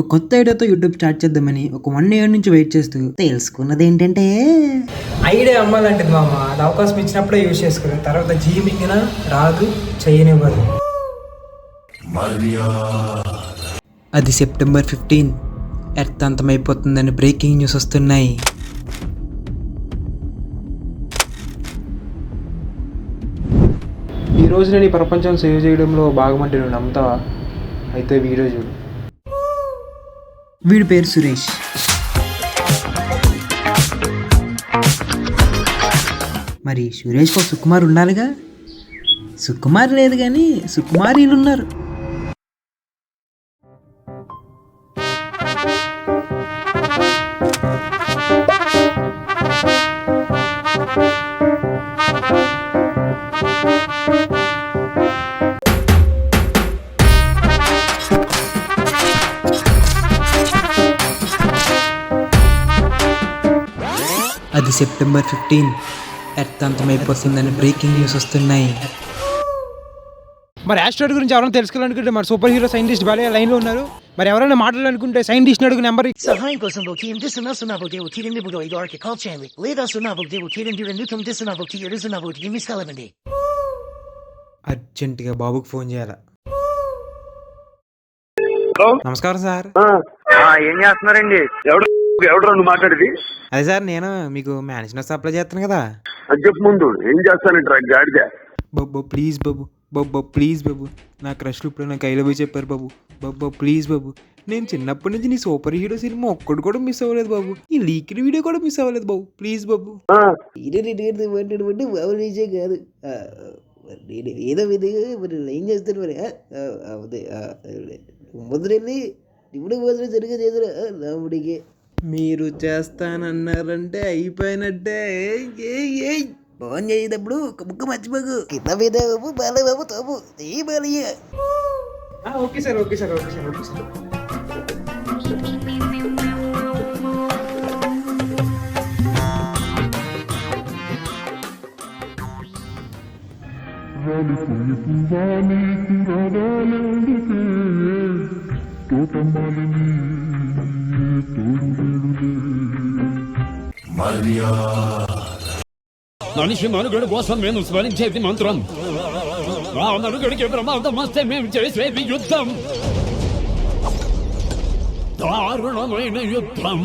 ఒక కొత్త ఐడియాతో YouTube start చేద్దామని ఒక 1 year నుంచి వెయిట్ చేస్తూ తెలుసుకున్నది ఏంటంటే ఐడియా అమ్మాలంటది మామ. అది అవకాశం ఇచ్చినప్పుడే యూజ్ చేసుకుని తర్వాత జీవికిన రాదు చేయనివ్వదు. అది September 15 ఎర్త్ అంతమైపోతుందని బ్రేకింగ్ న్యూస్ వస్తున్నాయి. ఈ రోజు నేను ఈ ప్రపంచం సేవ్ చేయడంలో భాగమంటే నువ్వు నమ్ముతావా? అయితే వీడియో చూడు. వీడి పేరు సురేష్. మరి సురేష్కి సుకుమార్ ఉండాలిగా. సుకుమార్ లేదు కానీ సుకుమారీలు ఉన్నారు. అది September 15 ఎర్త్ అంతమైపోతుందని బ్రేకింగ్ న్యూస్ వస్తున్నాయి. మరి ఆస్ట్రాయిడ్ గురించి ఎవరైనా తెలుసుకోవాలనుకుంటే మరి సూపర్ హీరో సైంటిస్ట్ బాలే లైన్లో ఉన్నారు. మరి ఎవరైనా మాట్లాడాలనుకుంటే సైంటిస్ట్ అడుగు నెంబర్ సహాయం కోసం సున్నాబోకి ఇదివరకు కాల్ చేయండి లేదా సున్నాబోకి మిస్ కాలండి. అర్జెంటుగా బాబుకి ఫోన్ చేయాలి. నమస్కారం సార్. ఏం చేస్తున్నారండి? ఎవడు మాట్లాడేది? అదే సార్, నేను మీకు మ్యాన్షన్ సప్లై చేస్తాను కదా. అది చెప్పు ముందు. ఏం చేస్తానంటారా గాడిద? బాబు ప్లీజ్ బాబు, బాబు ప్లీజ్ బాబు, నా క్రష్లు ఇప్పుడు నా కైలో పోయి చెప్పారు బాబు. బాబు ప్లీజ్ బాబు, నేను చిన్నప్పటి నుంచి నీ సూపర్ హీరో సినిమా ఒక్కడు కూడా మిస్ అవ్వలేదు బాబు. ఈ లీక్డ్ వీడియో కూడా మిస్ అవ్వలేదు బాబు. ప్లీజ్ బాబు. కాదు ఏదో విధంగా మరి ఏం చేస్తారు మరి ముద్రెళ్ళి ఇప్పుడు పోతున్న జరిగేది రాముడికి. మీరు చేస్తానన్నారంటే అయిపోయినట్టే. ఫోన్ చేసేటప్పుడు ఒక ముక్క మర్చిపోకు. కింద మీద బాలబాబు తోపు ఏ Balayya. Okay sir, okay sir, okay sir, okay sir. మనిషి మనుగడ కోసం మేము స్మరించేది మంత్రం. ఆ మనుగడికి ప్రమాదం వస్తే మేము చేసేది యుద్ధం, దారుణమైన యుద్ధం.